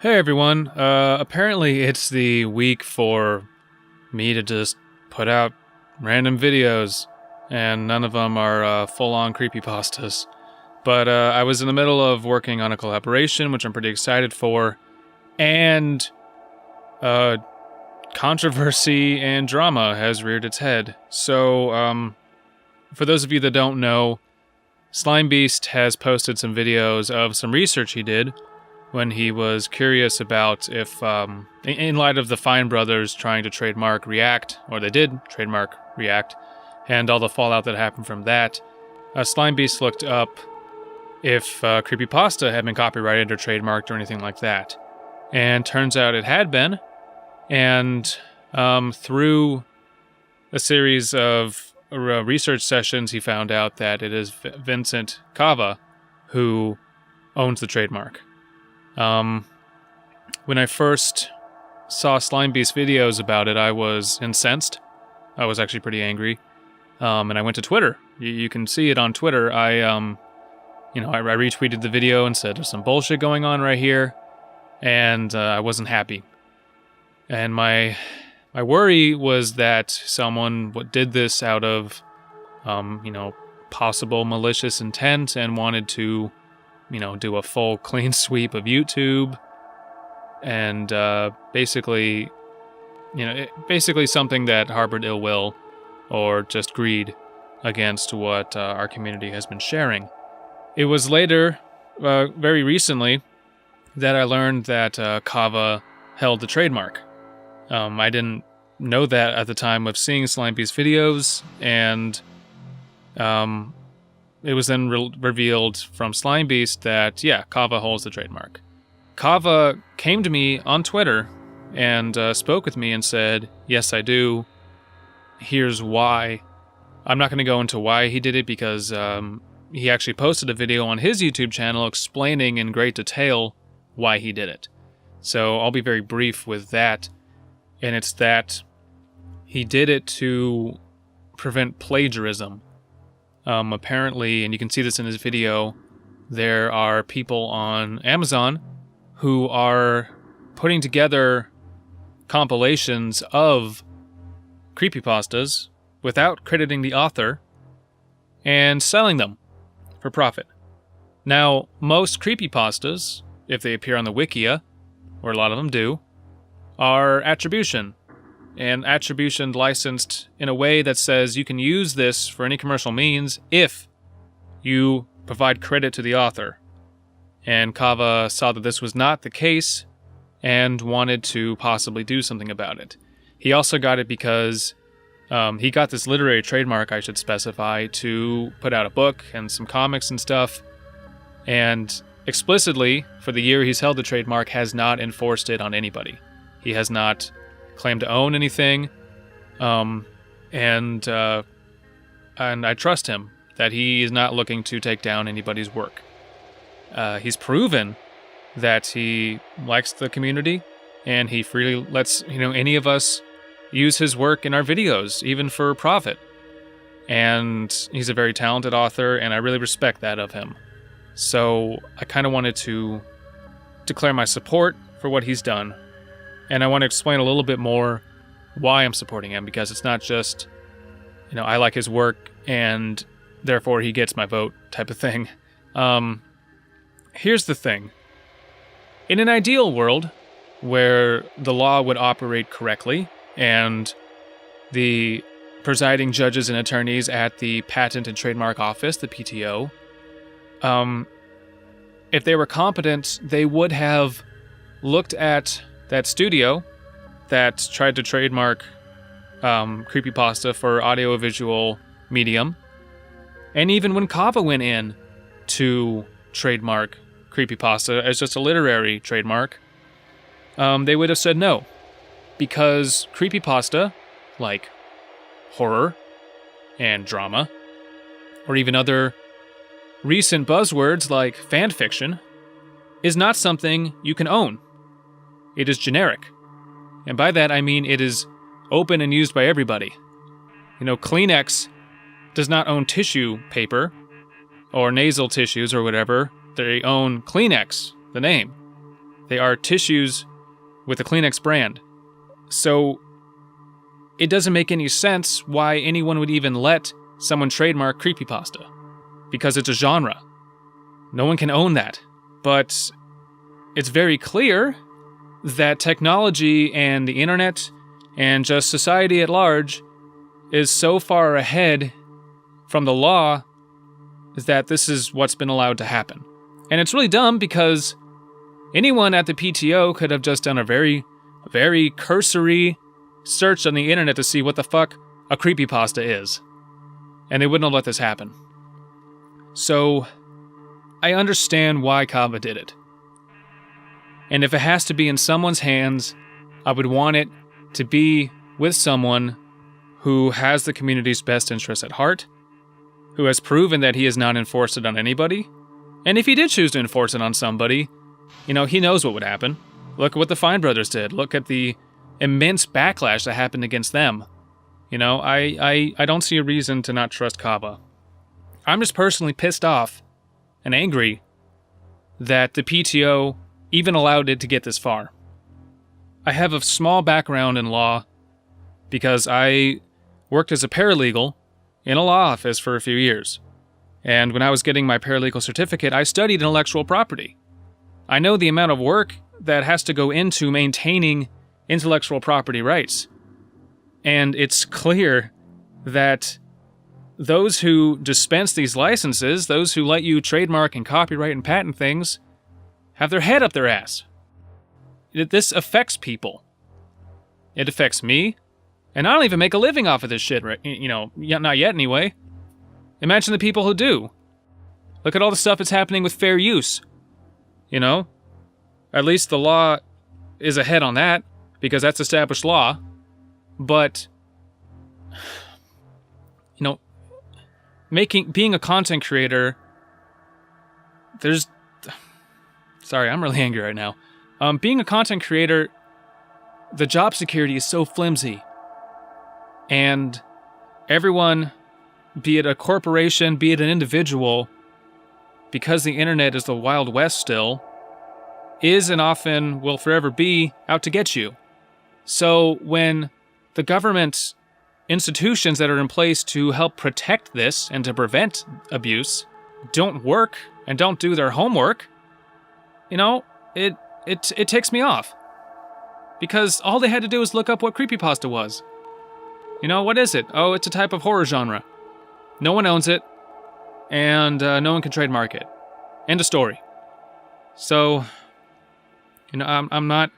Hey everyone, apparently it's the week for me to just put out random videos, and none of them are full-on creepypastas. But I was in the middle of working on a collaboration, which I'm pretty excited for, and controversy and drama has reared its head. So, for those of you that don't know, Slime Beast has posted some videos of some research he did when he was curious about if, in light of the Fine Brothers trying to trademark React, or they did trademark React, and all the fallout that happened from that, Slime Beast looked up if Creepypasta had been copyrighted or trademarked or anything like that. And turns out it had been, and through a series of research sessions, he found out that it is Vincent Cava who owns the trademark. When I first saw Slime Beast videos about it, I was incensed. I was actually pretty angry. And I went to Twitter. You can see it on Twitter. I retweeted the video and said there's some bullshit going on right here. And I wasn't happy. And my worry was that someone did this out of, possible malicious intent and wanted to do a full clean sweep of YouTube, and basically something that harbored ill will or just greed against what our community has been sharing. It was later, very recently, that I learned that Cava held the trademark. I didn't know that at the time of seeing Slime Beast videos, and it was then revealed from Slime Beast that, yeah, Cava holds the trademark. Cava came to me on Twitter and spoke with me and said, yes, I do. Here's why. I'm not going to go into why he did it because he actually posted a video on his YouTube channel explaining in great detail why he did it. So I'll be very brief with that. And it's that he did it to prevent plagiarism. Apparently, and you can see this in his video, there are people on Amazon who are putting together compilations of creepypastas without crediting the author and selling them for profit. Now, most creepypastas, if they appear on the Wikia, or a lot of them do, are attribution. And attribution licensed in a way that says you can use this for any commercial means if you provide credit to the author. And Cava saw that this was not the case and wanted to possibly do something about it. He also got it because he got this literary trademark, I should specify, to put out a book and some comics and stuff. And explicitly, for the year he's held the trademark, has not enforced it on anybody. He has not claim to own anything, and I trust him that he is not looking to take down anybody's work. He's proven that he likes the community, and he freely lets any of us use his work in our videos, even for profit. And he's a very talented author, and I really respect that of him. So I kind of wanted to declare my support for what he's done. And I want to explain a little bit more why I'm supporting him, because it's not just, I like his work and therefore he gets my vote type of thing. Here's the thing. In an ideal world where the law would operate correctly and the presiding judges and attorneys at the Patent and Trademark Office, the PTO, if they were competent, they would have looked at that studio that tried to trademark Creepypasta for audio-visual medium. And even when Cava went in to trademark Creepypasta as just a literary trademark, they would have said no. Because Creepypasta, like horror and drama, or even other recent buzzwords like fanfiction, is not something you can own. It is generic. And by that I mean it is open and used by everybody. Kleenex does not own tissue paper or nasal tissues or whatever. They own Kleenex, the name. They are tissues with a Kleenex brand. So it doesn't make any sense why anyone would even let someone trademark creepypasta, because it's a genre. No one can own that. But it's very clear that technology and the internet and just society at large is so far ahead from the law that this is what's been allowed to happen. And it's really dumb because anyone at the PTO could have just done a very, very cursory search on the internet to see what the fuck a creepypasta is. And they wouldn't have let this happen. So I understand why Cava did it. And if it has to be in someone's hands, I would want it to be with someone who has the community's best interests at heart, who has proven that he has not enforced it on anybody. And if he did choose to enforce it on somebody, he knows what would happen. Look at what the Fine Brothers did. Look at the immense backlash that happened against them. I don't see a reason to not trust Cava. I'm just personally pissed off and angry that the PTO even allowed it to get this far. I have a small background in law because I worked as a paralegal in a law office for a few years. And when I was getting my paralegal certificate, I studied intellectual property. I know the amount of work that has to go into maintaining intellectual property rights. And it's clear that those who dispense these licenses, those who let you trademark and copyright and patent things, have their head up their ass. This affects people. It affects me. And I don't even make a living off of this shit, right? Not yet anyway. Imagine the people who do. Look at all the stuff that's happening with fair use. At least the law is ahead on that, because that's established law. But, being a content creator, sorry, I'm really angry right now. Being a content creator, the job security is so flimsy. And everyone, be it a corporation, be it an individual, because the internet is the Wild West still, is and often will forever be out to get you. So when the government institutions that are in place to help protect this and to prevent abuse don't work and don't do their homework, it ticks me off. Because all they had to do was look up what creepypasta was. What is it? Oh, it's a type of horror genre. No one owns it, and no one can trademark it. End of story. So, I'm not...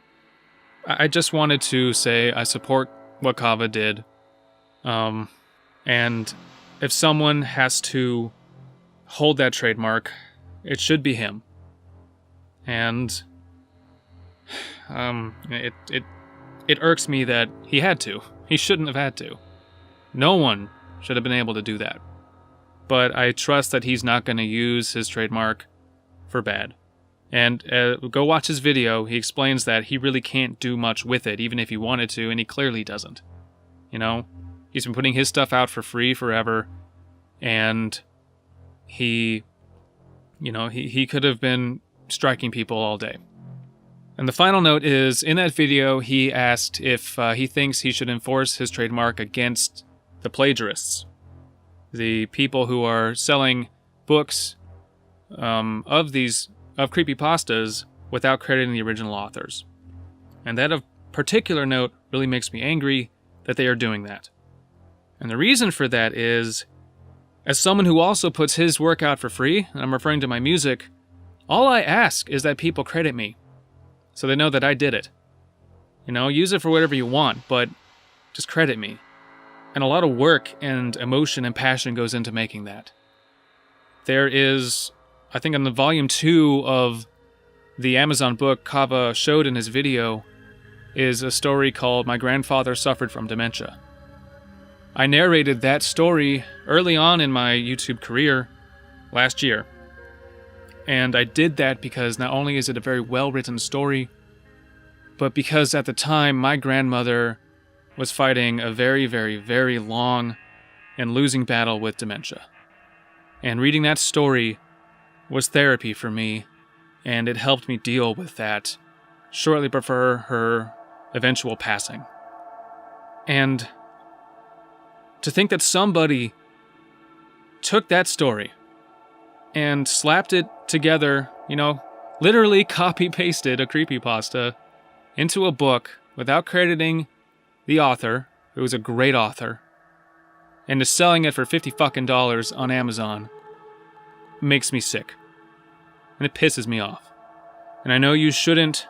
I just wanted to say I support what Cava did. And if someone has to hold that trademark, it should be him. And it irks me that he had to. He shouldn't have had to. No one should have been able to do that. But I trust that he's not going to use his trademark for bad. And go watch his video. He explains that he really can't do much with it, even if he wanted to, and he clearly doesn't. He's been putting his stuff out for free forever, and he could have been striking people all day. And the final note is, in that video, he asked if he thinks he should enforce his trademark against the plagiarists, the people who are selling books of creepypastas without crediting the original authors. And that of particular note really makes me angry that they are doing that. And the reason for that is, as someone who also puts his work out for free, and I'm referring to my music, all I ask is that people credit me, so they know that I did it. Use it for whatever you want, but just credit me. And a lot of work and emotion and passion goes into making that. There is, I think on the volume 2 of the Amazon book Cava showed in his video, is a story called My Grandfather Suffered from Dementia. I narrated that story early on in my YouTube career last year. And I did that because not only is it a very well-written story, but because at the time my grandmother was fighting a very, very, very long and losing battle with dementia. And reading that story was therapy for me, and it helped me deal with that shortly before her eventual passing. And to think that somebody took that story and slapped it together, literally copy-pasted a creepypasta into a book without crediting the author, who was a great author, and is selling it for $50 on Amazon, makes me sick. And it pisses me off. And I know you shouldn't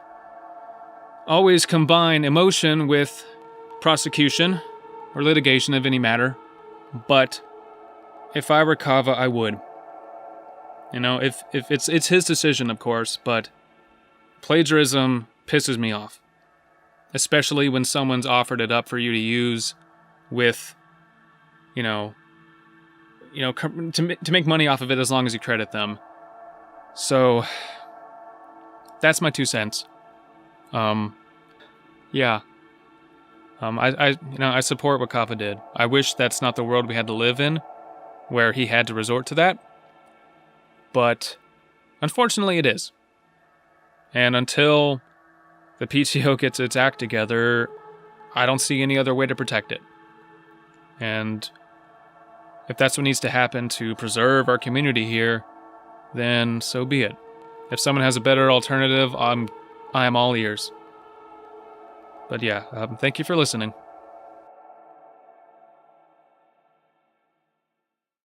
always combine emotion with prosecution or litigation of any matter, but if I were Cava, I would. If it's his decision, of course, but plagiarism pisses me off. Especially when someone's offered it up for you to use with, to make money off of it as long as you credit them. So, that's my 2 cents. Yeah. I support what Cava did. I wish that's not the world we had to live in, where he had to resort to that. But, unfortunately, it is. And until the PTO gets its act together, I don't see any other way to protect it. And if that's what needs to happen to preserve our community here, then so be it. If someone has a better alternative, I am all ears. But yeah, thank you for listening.